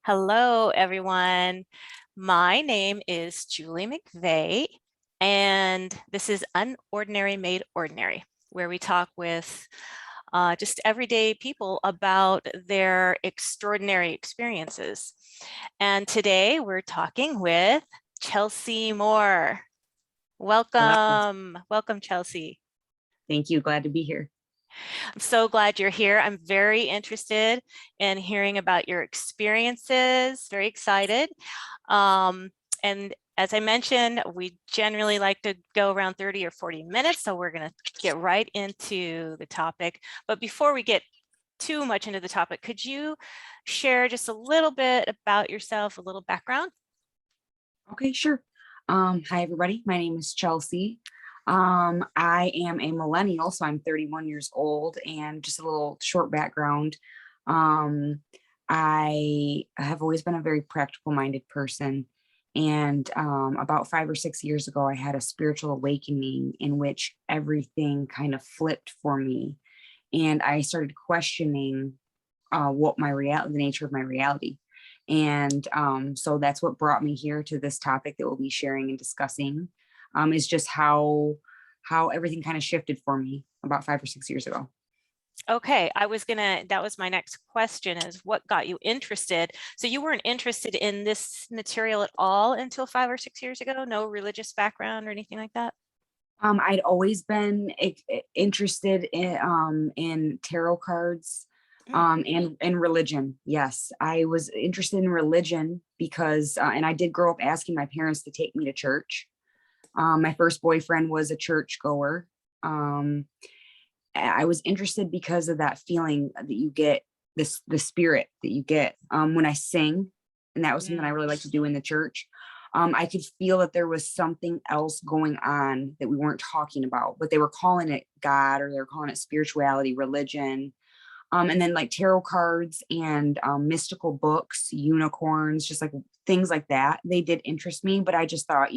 Hello, everyone. My name is Julie McVey, and this is Unordinary Made Ordinary, where we talk with just everyday people about their extraordinary experiences. And today we're talking with Chelsea Moore. Hello. Welcome. Welcome, Chelsea. Thank you. Glad to be here. I'm so glad you're here. I'm very interested in hearing about your experiences, very excited. And as I mentioned, we generally like to go around 30 or 40 minutes, so we're going to get right into the topic. But before we get too much into the topic, could you share just a little bit about yourself, a little background? Okay, sure. Hi, everybody. My name is Chelsea. I am a millennial, so I'm 31 years old, and just a little short background. Um, I have always been a very practical minded person. And about 5 or 6 years ago, I had a spiritual awakening in which everything kind of flipped for me. And I started questioning what the nature of my reality. And so that's what brought me here to this topic that we'll be sharing and discussing, is just how everything kind of shifted for me about 5 or 6 years ago. Okay, that was my next question is what got you interested? So you weren't interested in this material at all until 5 or 6 years ago? No religious background or anything like that? I'd always been interested in tarot cards, Mm, and religion. Yes, I was interested in religion because, and I did grow up asking my parents to take me to church. My first boyfriend was a church goer. Um, I was interested because of that feeling that you get, the spirit that you get when I sing, and that was something I mm. really like to do in the church. I could feel that there was something else going on that we weren't talking about, but they were calling it God, or they were calling it spirituality, religion. And then like tarot cards and mystical books, unicorns, just like things like that. They did interest me, but I just thought,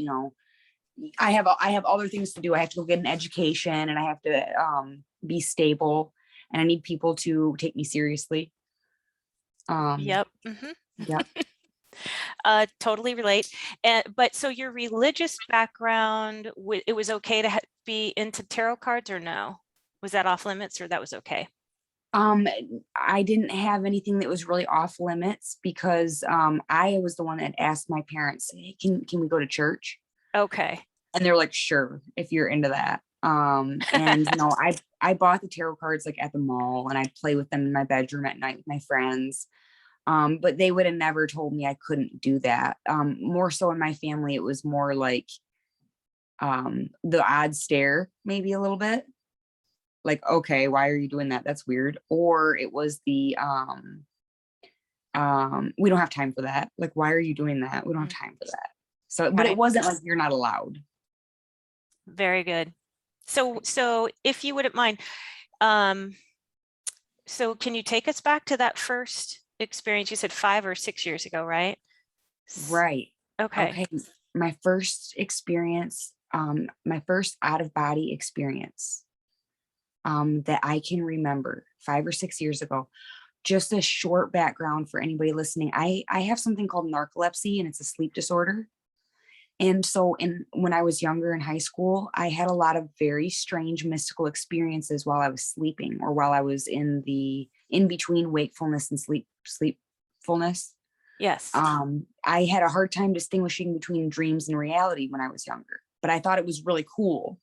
I have other things to do. I have to go get an education, and I have to be stable, and I need people to take me seriously. Um, Yep. yeah. Totally relate. But so your religious background, it was okay to be into tarot cards or no? Was that off limits or that was okay? Um, I didn't have anything that was really off limits because I was the one that asked my parents, "Hey, can we go to church?" Okay. And they're like, "Sure, if you're into that." And I bought the tarot cards like at the mall, and I'd play with them in my bedroom at night with my friends. But they would have never told me I couldn't do that. More so in my family, it was more like the odd stare, maybe a little bit. Like, okay, why are you doing that? That's weird. Or it was the we don't have time for that. Like, why are you doing that? We don't have Mm, time for that. So, but it right. wasn't like you're not allowed. Very good. So if you wouldn't mind, um, so can you take us back to that first experience? You said 5 or 6 years ago, right? S- Right. Okay. Okay. My first experience, my first out of body experience, that I can remember 5 or 6 years ago. Just a short background for anybody listening. I have something called narcolepsy, and it's a sleep disorder. And so when I was younger in high school, I had a lot of very strange mystical experiences while I was sleeping, or while I was in between wakefulness and sleepfulness. Yes. I had a hard time distinguishing between dreams and reality when I was younger, but I thought it was really cool.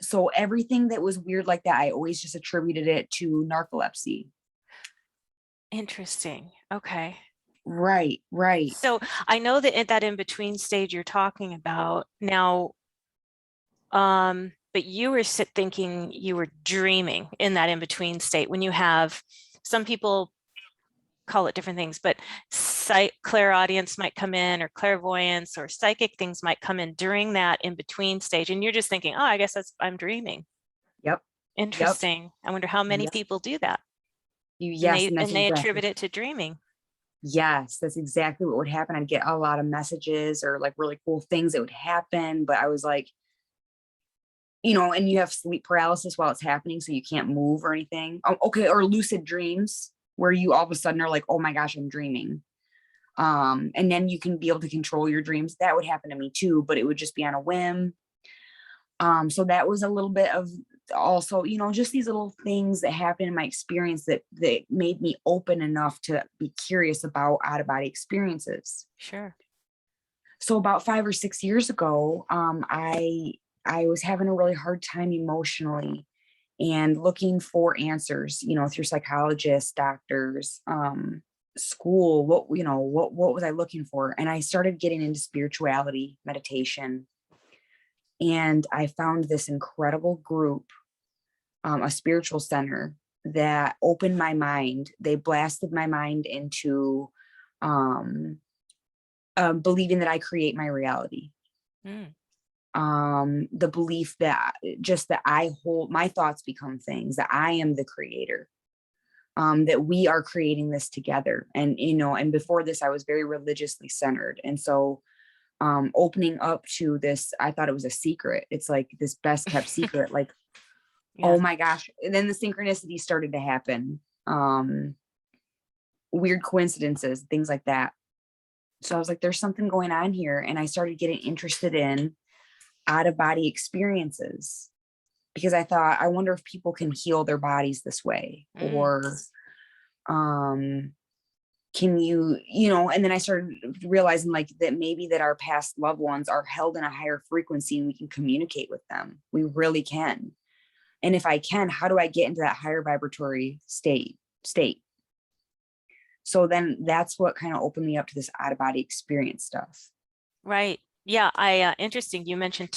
So everything that was weird like that, I always just attributed it to narcolepsy. Interesting. Okay. Right, right. So I know that at that in-between stage you're talking about now, but you were thinking you were dreaming in that in-between state when you have, some people call it different things, but clairaudience might come in, or clairvoyance or psychic things might come in during that in-between stage. And you're just thinking, oh, I guess I'm dreaming. Yep, yep, Interesting. I wonder how many yep. people do that. And Yes, they and that's and they exactly. attribute it to dreaming. Yes, that's exactly what would happen. I'd get a lot of messages or like really cool things that would happen, but I was like, and you have sleep paralysis while it's happening, so you can't move or anything. Oh, okay, or lucid dreams. where you all of a sudden are like, oh my gosh, I'm dreaming. And then you can be able to control your dreams. That would happen to me too, but it would just be on a whim. So that was a little bit of also, just these little things that happened in my experience that made me open enough to be curious about out of body experiences. Sure. So about 5 or 6 years ago, I was having a really hard time emotionally and looking for answers, through psychologists, doctors, school, what was I looking for? And I started getting into spirituality, meditation, and I found this incredible group, a spiritual center that opened my mind. They blasted my mind into um, believing that I create my reality. Mm. The belief that I hold my thoughts become things, that I am the creator, that we are creating this together. And, and before this, I was very religiously centered. And so opening up to this, I thought it was a secret. It's like this best kept secret, like, Yeah. oh my gosh. And then the synchronicity started to happen. Weird coincidences, things like that. So I was like, there's something going on here. And I started getting interested in out of body experiences, because I thought, I wonder if people can heal their bodies this way, or can you, and then I started realizing like that maybe that our past loved ones are held in a higher frequency and we can communicate with them. We really can. And if I can, how do I get into that higher vibratory state? So then that's what kind of opened me up to this out of body experience stuff. Right. Yeah. Interesting. You mentioned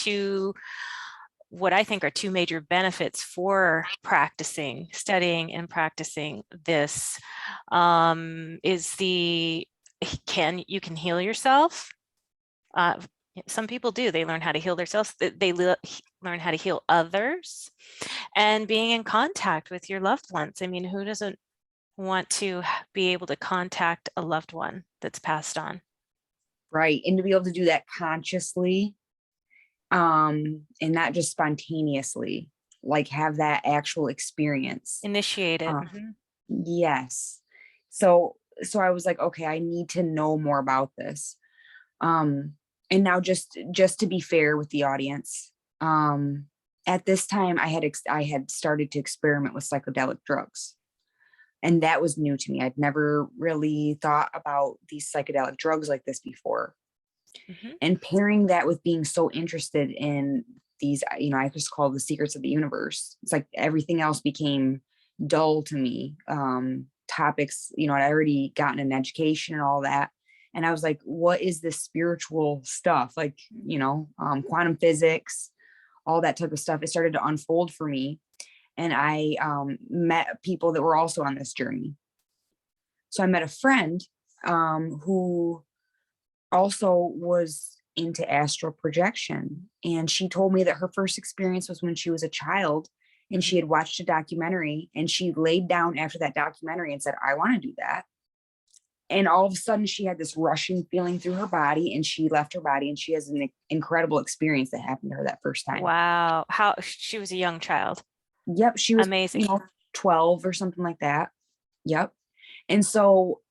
what I think are two major benefits for studying and practicing this, is you can heal yourself. Some people do. They learn how to heal themselves. They learn how to heal others, and being in contact with your loved ones. I mean, who doesn't want to be able to contact a loved one that's passed on? Right. And to be able to do that consciously, and not just spontaneously, like have that actual experience. Initiate it. Yes. So I was like, okay, I need to know more about this. And now just to be fair with the audience, at this time I had started to experiment with psychedelic drugs. And that was new to me. I'd never really thought about these psychedelic drugs like this before. And pairing that with being so interested in these, I just call the secrets of the universe. It's like everything else became dull to me. Topics, I'd already gotten an education and all that. And I was like, what is this spiritual stuff? Like, quantum physics, all that type of stuff. It started to unfold for me. And I met people that were also on this journey. So I met a friend who also was into astral projection. And she told me that her first experience was when she was a child, and she had watched a documentary, and she laid down after that documentary and said, I want to do that. And all of a sudden she had this rushing feeling through her body, and she left her body, and she has an incredible experience that happened to her that first time. Wow. How she was a young child. Yep. She was amazing. 12 or something like that. Yep. And so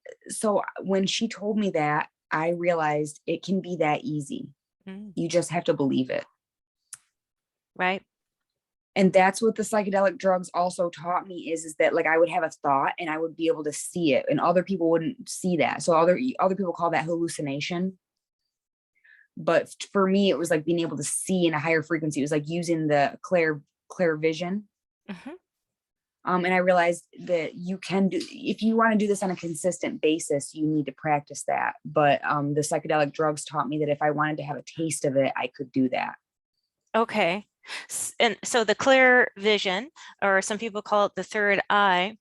when she told me that, I realized it can be that easy. You just have to believe it. Right. And that's what the psychedelic drugs also taught me is that like I would have a thought and I would be able to see it, and other people wouldn't see that. So other people call that hallucination. But for me, it was like being able to see in a higher frequency. It was like using the clear vision. And I realized that you can do, if you want to do this on a consistent basis, you need to practice that. But the psychedelic drugs taught me that if I wanted to have a taste of it, I could do that. Okay. And so the clear vision, or some people call it the third eye,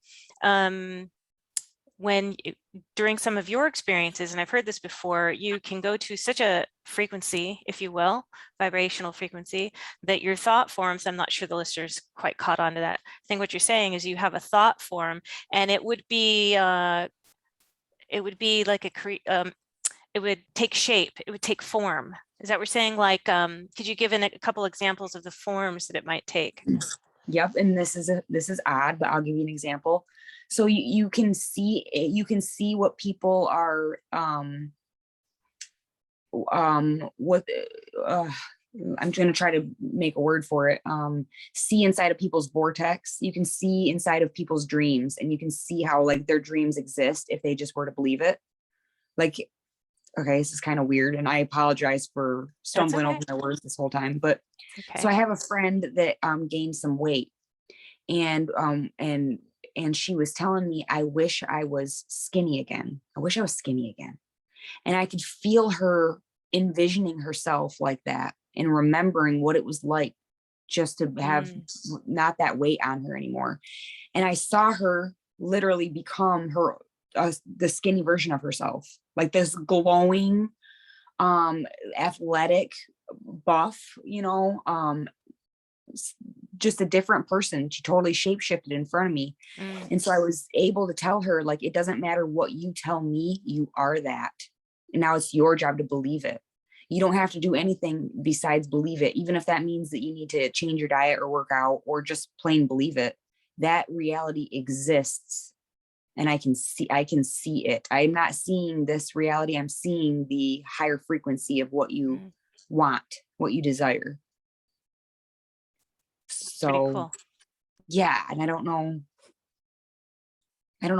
during some of your experiences, and I've heard this before, you can go to such a frequency, if you will, vibrational frequency, that your thought forms, I'm not sure the listeners quite caught on to that. I think what you're saying is you have a thought form, and it would be like it would take shape, it would take form. Is that what we're saying? Like, could you give a couple examples of the forms that it might take? Yep. And this is odd, but I'll give you an example. So you can see it, you can see what people are what I'm going to try to make a word for it. See inside of people's vortex. You can see inside of people's dreams, and you can see how like their dreams exist if they just were to believe it. Like, okay, this is kind of weird, and I apologize for That's stumbling okay. over my words this whole time. But so Okay. I have a friend that gained some weight, and she was telling me, I wish I was skinny again. I wish I was skinny again. And I could feel her envisioning herself like that and remembering what it was like just to have Mm, not that weight on her anymore. And I saw her literally become her the skinny version of herself, like this glowing, athletic buff, just a different person. She totally shapeshifted in front of me. mm, And so I was able to tell her, like, it doesn't matter what you tell me, you are that. And now it's your job to believe it. You don't have to do anything besides believe it, even if that means that you need to change your diet or work out or just plain believe it. That reality exists. And I can see it. I'm not seeing this reality. I'm seeing the higher frequency of what you mm. want, what you desire. Pretty So cool. yeah, and I don't know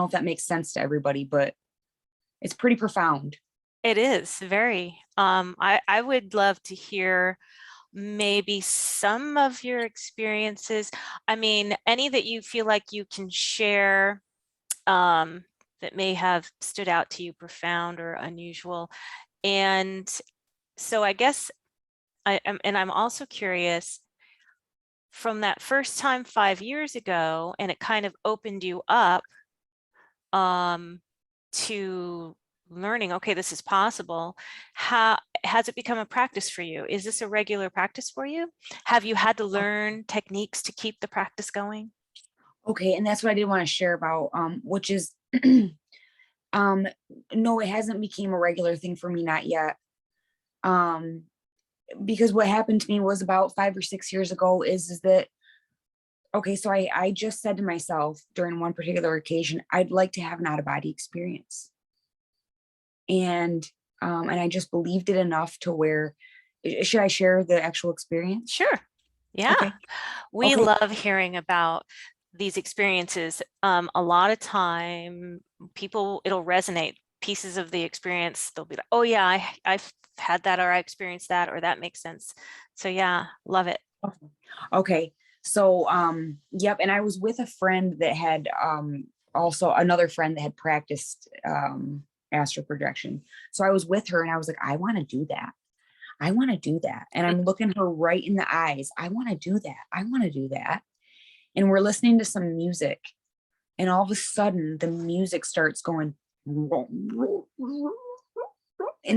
if that makes sense to everybody, but it's pretty profound. It is very. I would love to hear maybe some of your experiences. I mean, any that you feel like you can share, that may have stood out to you, profound or unusual. And so I guess I'm also curious, from that first time 5 years ago, and it kind of opened you up um, to learning, okay, this is possible. How has it become a practice for you? Is this a regular practice for you? Have you had to learn techniques to keep the practice going? Okay, and that's what I did want to share about, which is, um, no, it hasn't became a regular thing for me, not yet. Um, because what happened to me was about 5 or 6 years ago is that, okay, so I just said to myself during one particular occasion, I'd like to have an out of body experience. And I just believed it enough to where, should I share the actual experience? Sure. Yeah. Okay. We Okay. love hearing about these experiences. A lot of time people, it'll resonate pieces of the experience. They'll be like, oh yeah, I've had that, or I experienced that, or that makes sense. So yeah, love it. Okay. So, yep. And I was with a friend that had, also another friend that had practiced, astral projection. So I was with her and I was like, I want to do that. I want to do that. And I'm looking her right in the eyes. I want to do that. I want to do that. And we're listening to some music. And all of a sudden the music starts going, and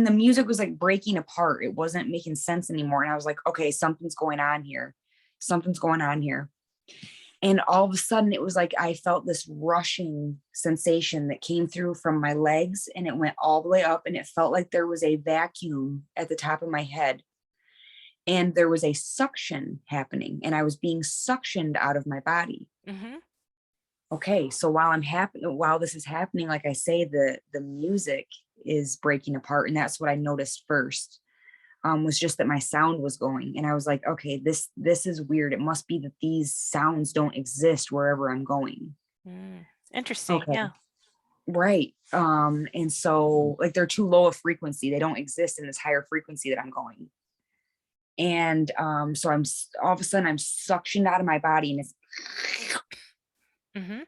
the music was like breaking apart. It wasn't making sense anymore. And I was like, okay, something's going on here. Something's going on here. And all of a sudden it was like I felt this rushing sensation that came through from my legs, and it went all the way up, and it felt like there was a vacuum at the top of my head, and there was a suction happening, and I was being suctioned out of my body. Hmm. Okay, so while this is happening, like I say, the music is breaking apart, and that's what I noticed first. Was just that my sound was going, and I was like, okay, this is weird. It must be that these sounds don't exist wherever I'm going. Mm, interesting. Okay, Yeah. right. And so like they're too low of frequency. They don't exist in this higher frequency that I'm going. And so all of a sudden I'm suctioned out of my body, and it's Hmm.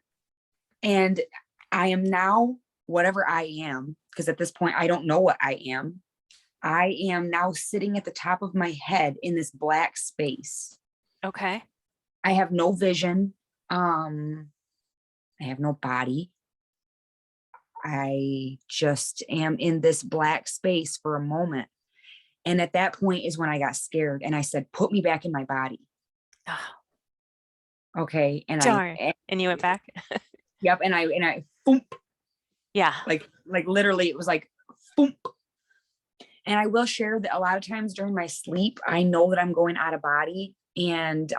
and I am now whatever I am, because at this point I don't know what I am. I am now sitting at the top of my head in this black space. Okay. I have no vision. Um, I have no body. I just am in this black space for a moment. And at that point is when I got scared and I said, put me back in my body. Oh, Okay. darn. And you went back? Yep. And I, boom, Yeah. like literally it was like, boom. And I will share that a lot of times during my sleep, I know that I'm going out of body. And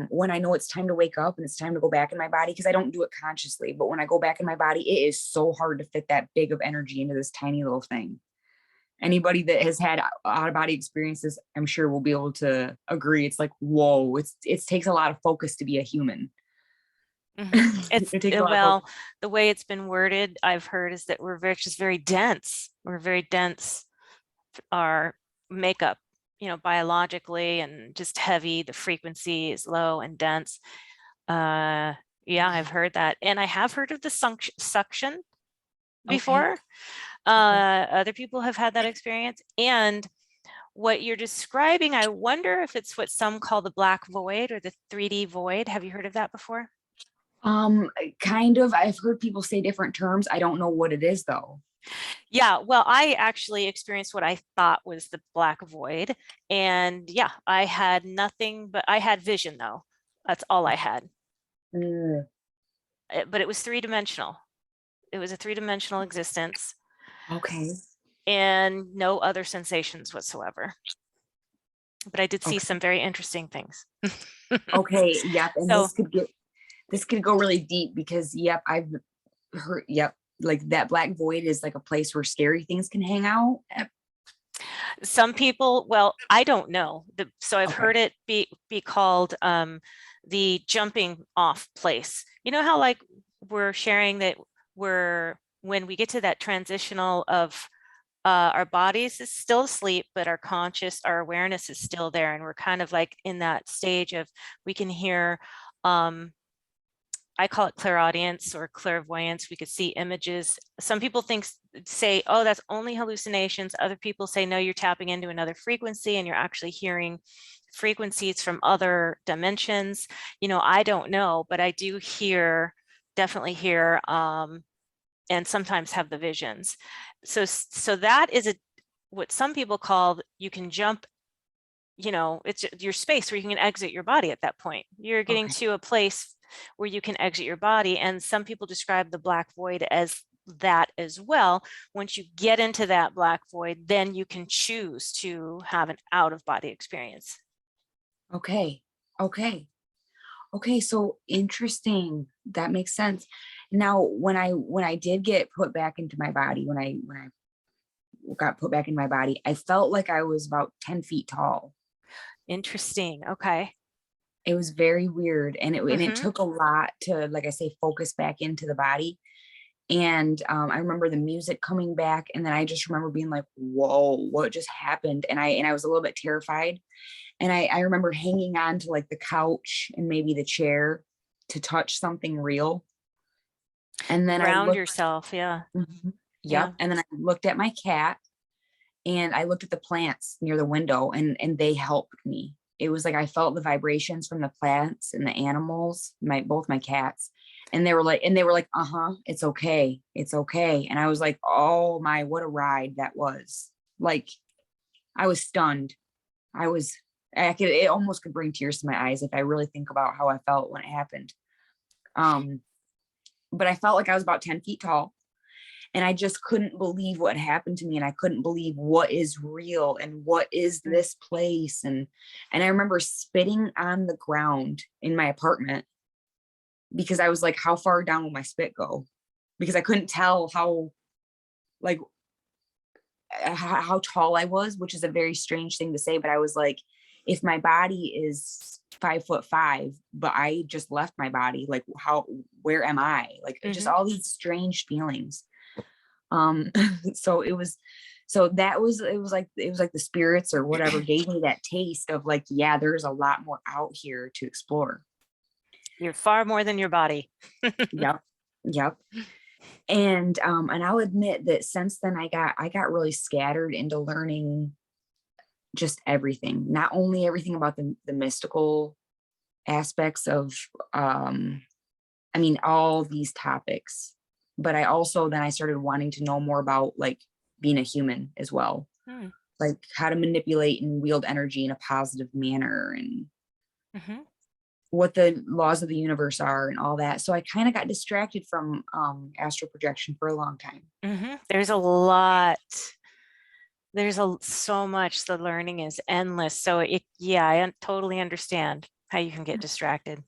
when I know it's time to wake up and it's time to go back in my body, because I don't do it consciously, but when I go back in my body, it is so hard to fit that big of energy into this tiny little thing. Anybody that has had out of body experiences, I'm sure will be able to agree. It's like, whoa, it takes a lot of focus to be a human. It's It takes a lot of well, focus. the way it's been worded, I've heard, is that we're just very dense. We're very dense, our makeup, biologically, and just heavy. The frequency is low and dense. Yeah, I've heard that. And I have heard of the suction Okay. before. Okay. Other people have had that experience. And what you're describing, I wonder if it's what some call the black void or the 3D void. Have you heard of that before? Kind of. I've heard people say different terms. I don't know what it is though. Yeah, well, I actually experienced what I thought was the black void. And yeah, I had nothing, but I had vision though. That's all I had. Mm, But it was three-dimensional. It was a three-dimensional existence okay. and no other sensations whatsoever. But I did see Okay. some very interesting things. Okay. Yep. And So this could go really deep because yep, I've heard yep, like that black void is like a place where scary things can hang out. some people, well, I don't know. So I've Okay. heard it be called the jumping off place. You know how like we're sharing that when we get to that transitional of our bodies is still asleep, but our awareness is still there. And we're kind of like in that stage of, we can hear, I call it clairaudience or clairvoyance. We could see images. Some people say, oh, that's only hallucinations. Other people say, no, you're tapping into another frequency and you're actually hearing frequencies from other dimensions. I don't know, but I do definitely hear, and sometimes have the visions. So that is what some people call, you can jump, it's your space where you can exit your body at that point. You're getting Okay. to a place where you can exit your body. And some people describe the black void as that as well. Once you get into that black void, then you can choose to have an out of body experience. Okay. Okay. Okay. So interesting. That makes sense. Now, when I did get put back into my body, when I got put back in my body, I felt like I was about 10 feet tall. Interesting. Okay. It was very weird. And it Mm-hmm. took a lot to, like I say, focus back into the body. And I remember the music coming back. And then I just remember being like, whoa, what just happened? And I was a little bit terrified. And I remember hanging on to like the couch and maybe the chair to touch something real. And then I Ground looked, yourself. Yeah. mhm, Yeah. yep. And then I looked at my cat and I looked at the plants near the window and they helped me. It was like I felt the vibrations from the plants and the animals, both my cats. And they were like, uh-huh, it's okay. It's okay. And I was like, oh my, what a ride that was. Like I was stunned. I was it almost could bring tears to my eyes if I really think about how I felt when it happened. Um, but I felt like I was about 10 feet tall and I just couldn't believe what happened to me, and I couldn't believe what is real and what is Mm. this place. And I remember spitting on the ground in my apartment because I was like, how far down will my spit go? Because I couldn't tell like how tall I was, which is a very strange thing to say, but I was like, if my body is 5'5", but I just left my body, like where am I? Like just Mm-hmm. all these strange feelings. Um, so it was like the spirits or whatever gave me that taste of like, yeah, there's a lot more out here to explore. You're far more than your body. Yep. Yep. And I'll admit that since then I got really scattered into learning just everything, not only everything about the mystical aspects of I mean all these topics, but I started wanting to know more about like being a human as well, Mm. like how to manipulate and wield energy in a positive manner and Mm-hmm. what the laws of the universe are and all that. So I kind of got distracted from astral projection for a long time. Mm-hmm. There's a lot there's so much, the learning is endless. So yeah, I totally understand how you can get distracted.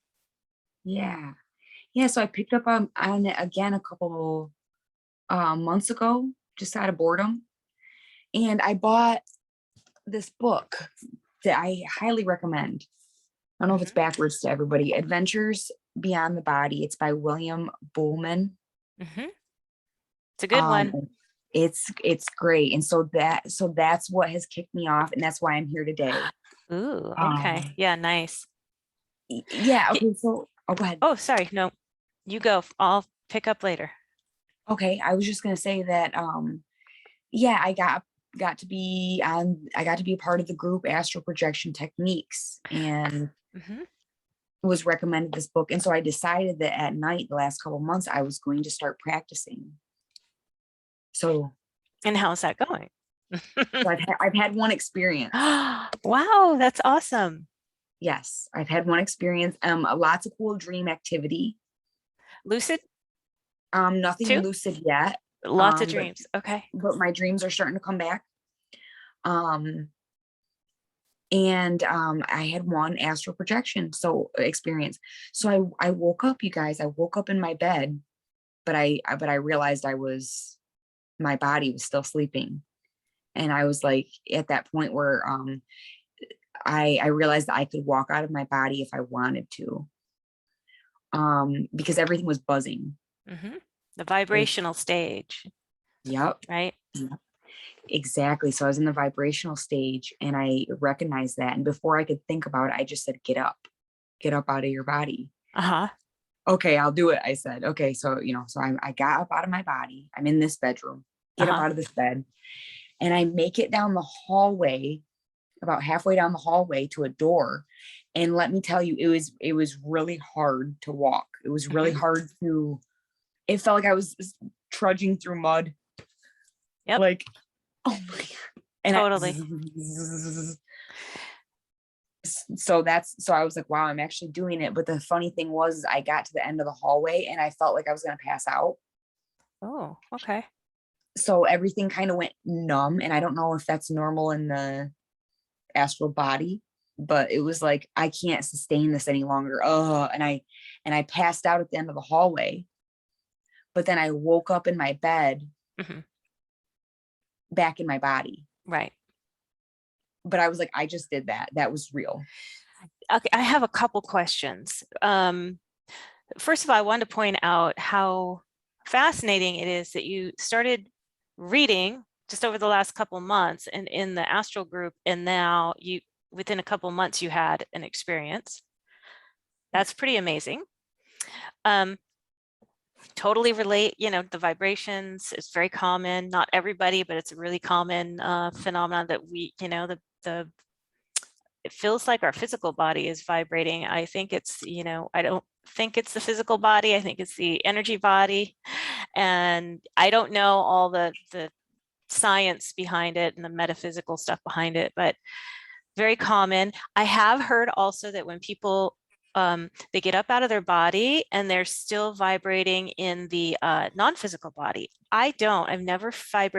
Yeah. Yeah. So I picked up on it again a couple months ago, just out of boredom. And I bought this book that I highly recommend. I don't know if it's Mhm, backwards to everybody. Adventures Beyond the Body. It's by William Buhlman. mhm. It's a good Um, one. it's great. And so that's what has kicked me off, and that's why I'm here today. Ooh, okay. Um, Yeah, nice. yeah, Y- okay, so go ahead. Oh, sorry. No, you go. I'll pick up later. Okay, I was just gonna say that yeah, I got to be a part of the group Astral Projection Techniques, and Hmm. was recommended this book. And so I decided that at night the last couple months I was going to start practicing. So, And how's that going? so I've had one experience. Wow, that's awesome. Yes, I've had one experience. Lots of cool dream activity. Lucid Nothing too? lucid yet. Lots of But dreams. Okay. my dreams are starting to come back. Um, and I had one astral projection so experience. So I woke up, you guys. I woke up in my bed, but I realized my body was still sleeping, and I was like at that point where I realized that I could walk out of my body if I wanted to, because everything was buzzing. Hmm. The It was, vibrational stage, yep, right? yep, exactly. So I was in the vibrational stage, and I recognized that. And before I could think about it, I just said, get up out of your body. Uh-huh. Okay, I'll do it. I said, okay. So, so I got up out of my body. I'm in this bedroom, get up Uh-huh. out of this bed, and I make it down the hallway, about halfway down the hallway to a door. And let me tell you, it was really hard to walk. It was really Hmm. hard to, it felt like I was trudging through mud. Yep, Like, oh my God. And totally. so I was like, wow, I'm actually doing it. But the funny thing was I got to the end of the hallway and I felt like I was gonna pass out. Oh, okay. So everything kind of went numb. And I don't know if that's normal in the astral body, but it was like I can't sustain this any longer. Oh, and I passed out at the end of the hallway. But then I woke up in my bed, Hmm. back in my body. Right. But I was like, I just did that. That was real. Okay, I have a couple questions. First of all, I wanted to point out how fascinating it is that you started reading just over the last couple months and in the astral group, and now within a couple months you had an experience. That's pretty amazing. Um, Totally relate, the vibrations is very common, not everybody, but it's a really common phenomenon that the it feels like our physical body is vibrating. I think it's, I don't think it's the physical body. I think it's the energy body. And I don't know all the science behind it and the metaphysical stuff behind it, but very common. I have heard also that when people they get up out of their body and they're still vibrating in the non-physical body. I don't. I've never felt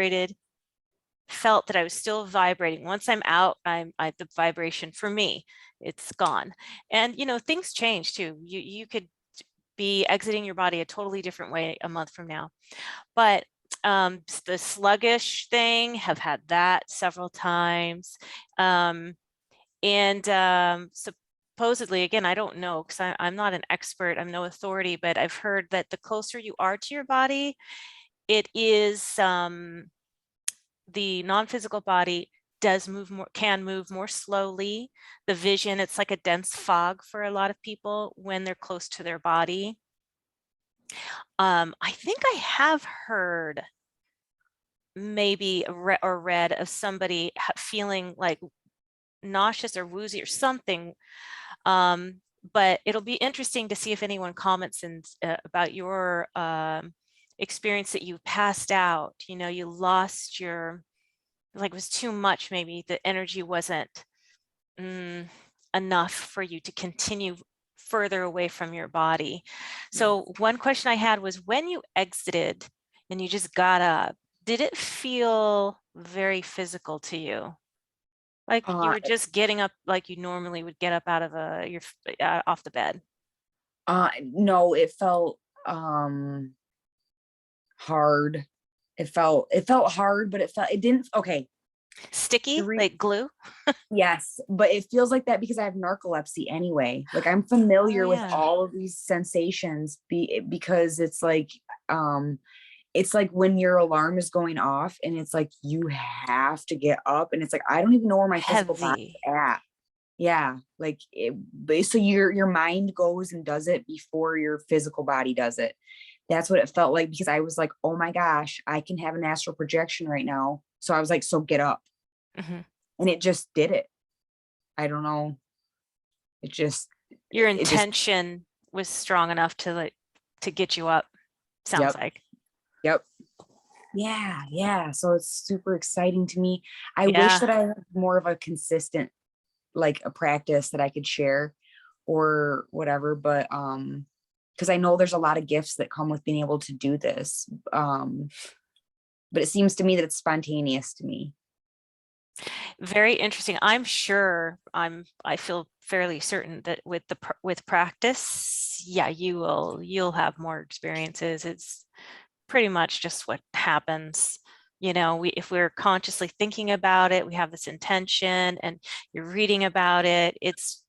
that I was still vibrating. Once I'm out, the vibration for me, it's gone. And things change too. You could be exiting your body a totally different way a month from now. But the sluggish thing, have had that several times. And supposedly, again, I don't know because I'm not an expert, I'm no authority, but I've heard that the closer you are to your body, it is the non-physical body can move more slowly. The vision, it's like a dense fog for a lot of people when they're close to their body. I think I have heard maybe or read of somebody feeling like nauseous or woozy or something. But it'll be interesting to see if anyone comments about your experience that you passed out. You lost like it was too much, maybe the energy wasn't enough for you to continue further away from your body. Yes. So one question I had was when you exited and you just got up, did it feel very physical to you? Like you Uh, were just getting up like you normally would get up out of off the bed. no, it felt hard. It felt hard, but it didn't. Okay, the Sticky, re like glue? yes, but it feels like that because I have narcolepsy anyway. Like I'm Oh familiar with yeah. all of these sensations because it's like when your alarm is going off and it's like you have to get up and it's like I don't even know where my physical body's Heavy. at. Yeah, like so your mind goes and does it before your physical body does it. That's what it felt like because I was like, oh my gosh, I can have an astral projection right now. So I was like, so get up. Mhm. And it just did it. I don't know. It just, Your it just, intention was strong enough to get you up, sounds yep, like. yep. Yeah, yeah. So it's super exciting to me. I wish Yeah. that I had more of a consistent, like a practice that I could share or whatever, because I know there's a lot of gifts that come with being able to do this. But it seems to me that it's spontaneous to me. Very interesting. I'm sure I feel fairly certain that with practice, yeah, you'll have more experiences. It's pretty much just what happens. If we're consciously thinking about it, we have this intention and you're reading about it. It's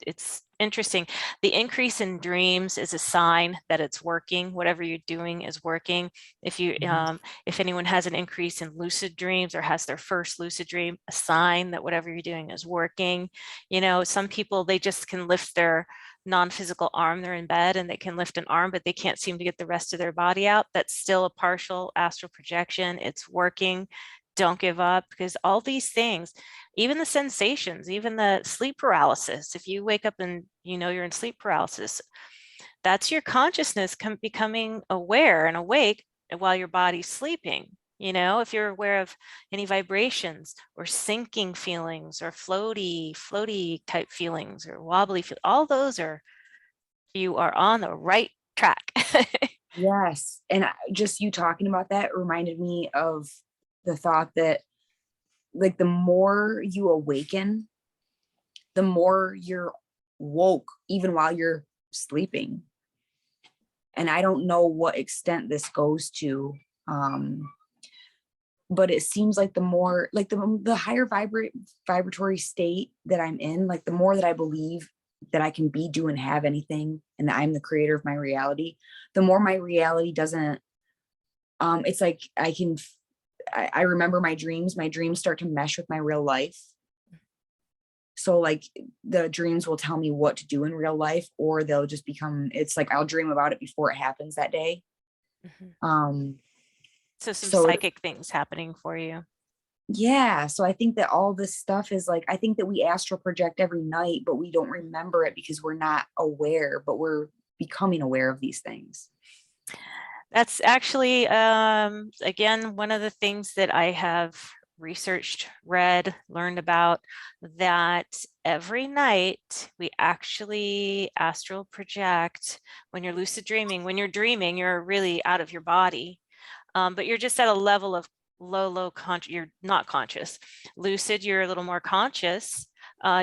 interesting. The increase in dreams is a sign that it's working. Whatever you're doing is working. If you Mhm. if anyone has an increase in lucid dreams or has their first lucid dream, a sign that whatever you're doing is working. Some people, they just can lift their non-physical arm. They're in bed and they can lift an arm, but they can't seem to get the rest of their body out. That's still a partial astral projection. It's working. Don't give up, because all these things, even the sensations, even the sleep paralysis, if you wake up and you're in sleep paralysis, that's your consciousness becoming aware and awake while your body's sleeping. If you're aware of any vibrations or sinking feelings or floaty type feelings or wobbly, all those are, you are on the right track. Yes. And just you talking about that reminded me of the thought that, like, the more you awaken, the more you're woke, even while you're sleeping. And I don't know what extent this goes to. Um, but it seems like the more, like the higher vibratory state that I'm in, like the more that I believe that I can be, do, and have anything, and that I'm the creator of my reality, the more my reality doesn't, it's like I remember my dreams start to mesh with my real life. So like the dreams will tell me what to do in real life, or they'll just become, it's like I'll dream about it before it happens that day. Mhm. um So some so it, psychic things happening for you. yeah, so I think that all this stuff is like, I think that we astral project every night, but we don't remember it because we're not aware, but we're becoming aware of these things. That's actually, again, one of the things that I have researched, read, learned about, that every night we actually astral project. When you're lucid dreaming, when you're dreaming, you're really out of your body, but you're just at a level of low conscious. You're not conscious. Lucid, you're a little more conscious.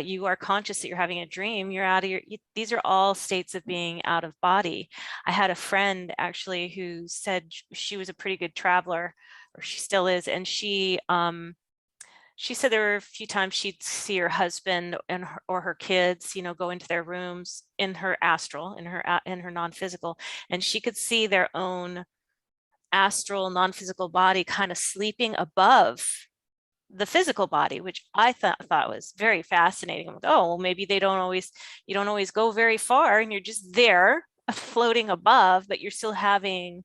You are conscious that you're having a dream. You're out of these are all states of being out of body. I had a friend actually who said she was a pretty good traveler, or she still is, and she said there were a few times she'd see her husband or her kids, go into their rooms in her astral, in her non-physical, and she could see their own astral non-physical body kind of sleeping above the physical body, which I thought was very fascinating. I'm like, oh, well, maybe you don't always go very far and you're just there floating above, but you're still having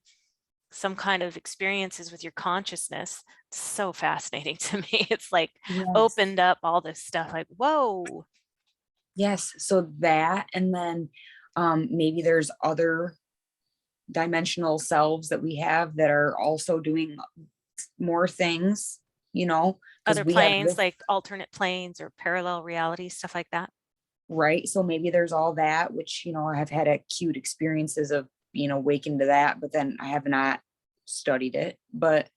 some kind of experiences with your consciousness. It's so fascinating to me. It's like Yes. opened up all this stuff, like, whoa. Yes, so that, and then maybe there's other dimensional selves that we have that are also doing more things, because Other we have planes, this, like alternate planes or parallel realities, stuff like that. right? So maybe there's all that, which, I've had acute experiences of, waking to that, but then I have not studied it. But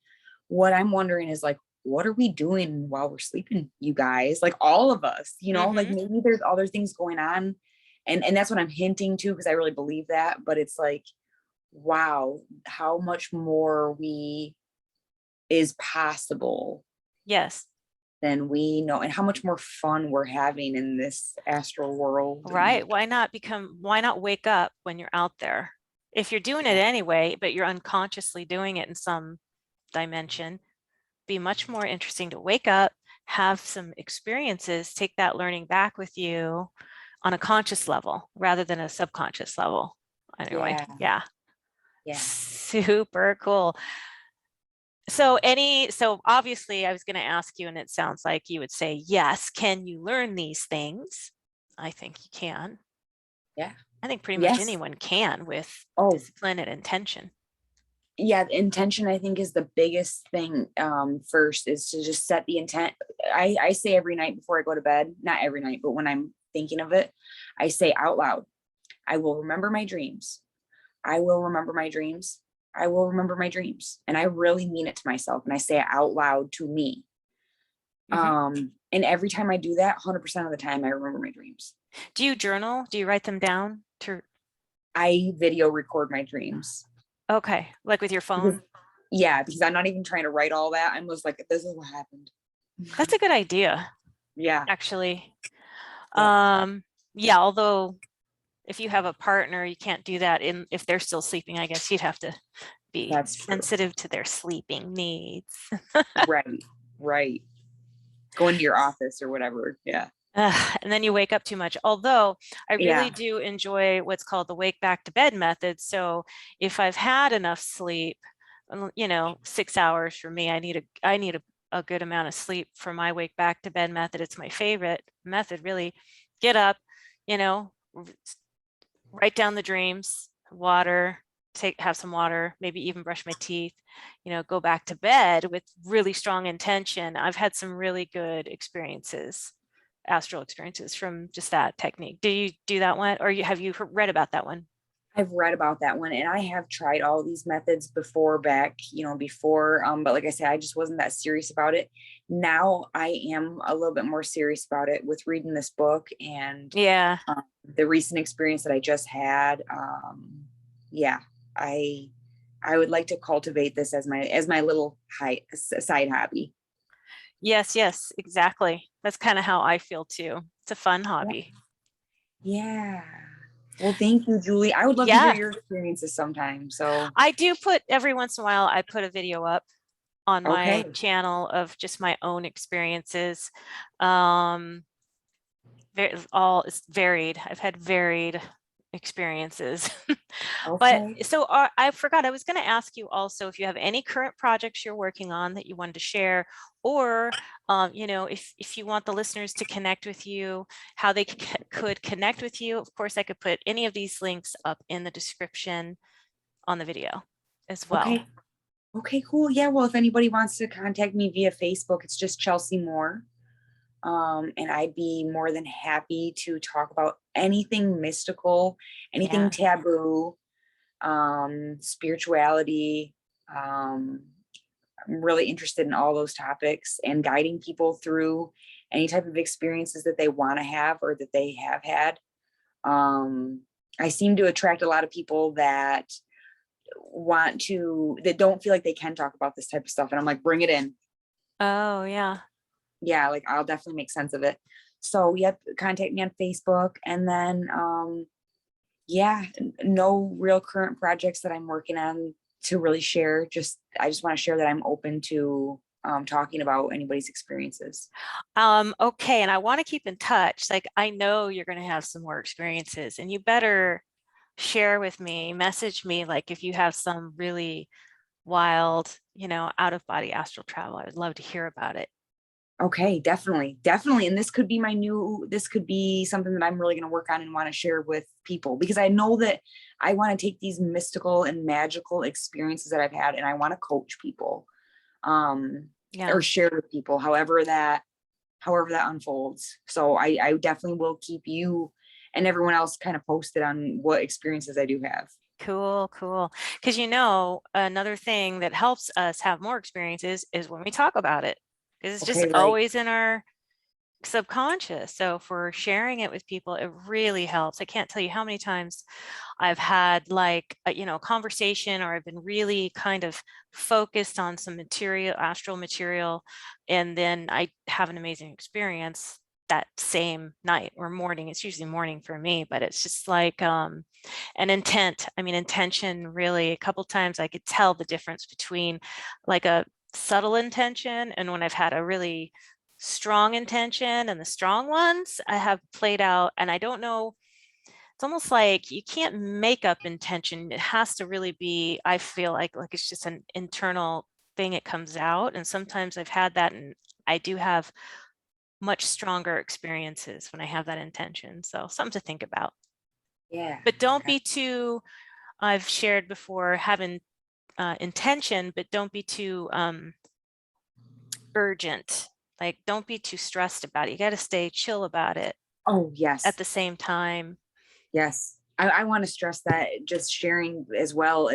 what I'm wondering is like, what are we doing while we're sleeping, you guys? Like all of us, like Mm-hmm. maybe there's other things going on. And that's what I'm hinting to, because I really believe that. But it's like, wow, how much more we is possible Yes. than we know, and how much more fun we're having in this astral world. And Right. Why not wake up when you're out there? If you're doing it yeah, anyway, but you're unconsciously doing it in some dimension, be much more interesting to wake up, have some experiences, take that learning back with you on a conscious level rather than a subconscious level. Anyway, yeah, yeah. yeah. Super cool. So obviously I was going to ask you, and it sounds like you would say, yes, can you learn these things? I think you can. Yeah. I think pretty much Yes. anyone can with Oh, discipline and intention. yeah. Intention, I think, is the biggest thing. First is to just set the intent. I say every night before I go to bed, not every night, but when I'm thinking of it, I say out loud, I will remember my dreams. I will remember my dreams. I will remember my dreams. And I really mean it to myself. And I say it out loud to me. Mhm. And every time I do that, 100% of the time, I remember my dreams. Do you journal? Do you write them down to, I video record my dreams okay, like with your because, phone? yeah, because I'm not even trying to write all that. I'm just like, this is what happened. That's a good idea, Yeah. actually. Yep. Yeah, although if you have a partner, you can't do that in if they're still sleeping. I guess you'd have to be That's true. sensitive to their sleeping needs. Right. Right. Go into your office or whatever. Yeah. And then you wake up too much. Although I really Yeah. do enjoy what's called the wake back to bed method. So if I've had enough sleep, 6 hours for me, I need a good amount of sleep for my wake back to bed method. It's my favorite method, really. Get up, you know, write down the dreams, water, have some water, maybe even brush my teeth, go back to bed with really strong intention. I've had some really good experiences, astral experiences from just that technique. Do you do that one, or have you read about that one? I've read about that one, and I have tried all these methods before before. But like I said, I just wasn't that serious about it. Now I am a little bit more serious about it with reading this book and Yeah. the recent experience that I just had. Yeah, I I would like to cultivate this as my little side hobby. Yes, yes, exactly. That's kind of how I feel too. It's a fun Yeah. hobby. Yeah. Well, thank you, Julie. I would love to hear Yeah. your experiences sometime. So, I do put every once in a while, I put a video up on my okay. channel of just my own experiences. Um, it's varied. I've had varied experiences. But Okay. so I forgot, I was going to ask you also if you have any current projects you're working on that you wanted to share, or if you want the listeners to connect with you, how they could connect with you. Of course, I could put any of these links up in the description on the video as well. Okay. Okay, cool. Yeah, well, if anybody wants to contact me via Facebook, it's just Chelsea Moore. And I'd be more than happy to talk about anything mystical, anything Yeah. taboo, spirituality. I'm really interested in all those topics and guiding people through any type of experiences that they want to have or that they have had. Um, I seem to attract a lot of people that that don't feel like they can talk about this type of stuff. And I'm like, bring it in. Oh, yeah. Yeah, like I'll definitely make sense of it. So yep, contact me on Facebook. And then yeah, no real current projects that I'm working on to really share. I just want to share that I'm open to talking about anybody's experiences. Okay, and I want to keep in touch. Like, I know you're going to have some more experiences, and you better share with me, message me, like if you have some really wild, out of body astral travel. I would love to hear about it. Okay, definitely. Definitely. And this could be something that I'm really going to work on and want to share with people, because I know that I want to take these mystical and magical experiences that I've had and I want to coach people, Yeah. or share with people, however that unfolds. So I definitely will keep you and everyone else kind of posted on what experiences I do have. Cool, cool. Because another thing that helps us have more experiences is when we talk about it. Because it's just Okay, right. always in our subconscious. So for sharing it with people, it really helps. I can't tell you how many times I've had like a conversation, or I've been really kind of focused on some material, astral material, and then I have an amazing experience that same night or morning. It's usually morning for me, but it's just like an intent. I mean, intention really, a couple times I could tell the difference between like a subtle intention and when I've had a really strong intention, and the strong ones I have played out. And I don't know, it's almost like you can't make up intention. It has to really be, I feel like it's just an internal thing, it comes out. And sometimes I've had that, and I do have much stronger experiences when I have that intention. So something to think about. Yeah. But don't be too, I've shared before, having intention, but don't be too urgent. Like, don't be too stressed about it. You got to stay chill about it Oh, at yes. the same time. Yes. I want to stress that just sharing as well.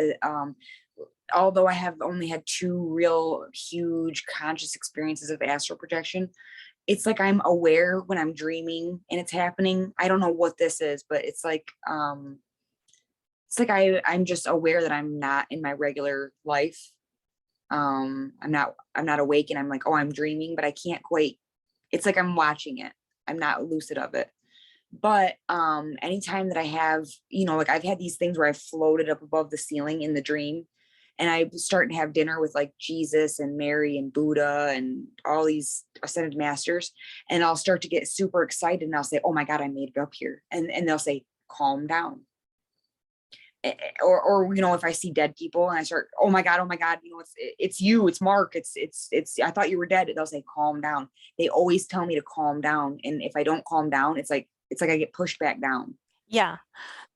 Although I have only had two real huge conscious experiences of astral projection, it's like I'm aware when I'm dreaming and it's happening. I don't know what this is, but it's like I'm just aware that I'm not in my regular life. I'm not awake, and I'm like, oh, I'm dreaming, but I can't quite, it's like I'm watching it. I'm not lucid of it. But anytime that I have, like I've had these things where I've floated up above the ceiling in the dream, and I start to have dinner with like Jesus and Mary and Buddha and all these ascended masters, and I'll start to get super excited, and I'll say, oh my God, I made it up here. And they'll say, calm down. Or if I see dead people and I start, oh my God, it's you, it's Mark, it's I thought you were dead. They'll say, calm down. They always tell me to calm down, and if I don't calm down, it's like I get pushed back down. Yeah.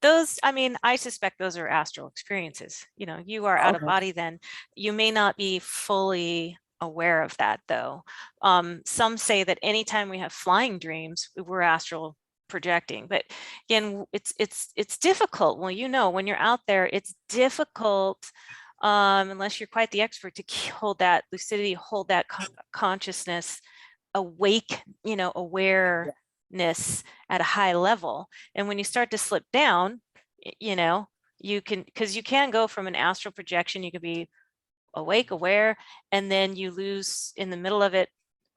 Those, I mean, I suspect those are astral experiences. You are out of Okay. body then. You may not be fully aware of that though. Some say that anytime we have flying dreams, we're astral projecting. But again, it's difficult. Well, when you're out there, it's difficult unless you're quite the expert to hold that lucidity, hold that consciousness awake, awareness at a high level. And when you start to slip down, you can go from an astral projection, you could be awake, aware, and then you lose in the middle of it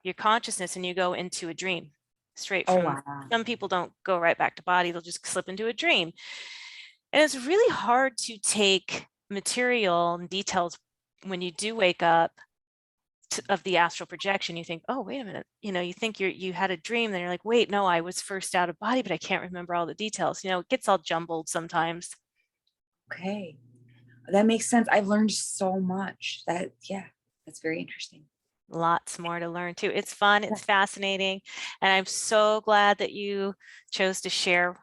your consciousness, and you go into a dream straight Oh, from. wow. Some people don't go right back to body, they'll just slip into a dream. And it's really hard to take material and details when you do wake up of the astral projection. You think, oh, wait a minute, you think you had a dream, then you're like, wait, no, I was first out of body, but I can't remember all the details. It gets all jumbled sometimes. Okay. That makes sense. I've learned so much. Yeah, that's very interesting. Lots more to learn too. It's fun, Yeah. it's fascinating, and I'm so glad that you chose to share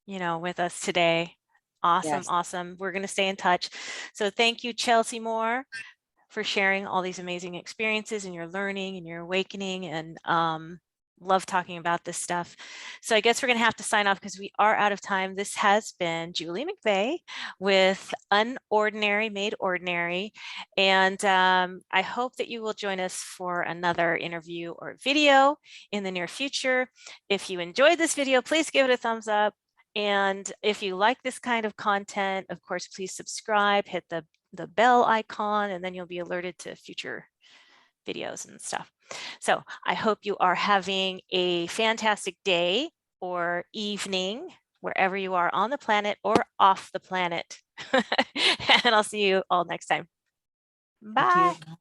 with us today. Awesome, Yes. awesome. We're going to stay in touch. So thank you, Chelsea Moore, for sharing all these amazing experiences and your learning and your awakening, and love talking about this stuff. So I guess we're going to have to sign off because we are out of time. This has been Julie McVey with Unordinary Made Ordinary. And I hope that you will join us for another interview or video in the near future. If you enjoyed this video, please give it a thumbs up. And if you like this kind of content, of course, please subscribe, hit the bell icon, and then you'll be alerted to future videos and stuff. So I hope you are having a fantastic day or evening, wherever you are on the planet or off the planet. And I'll see you all next time. Thank Bye. you.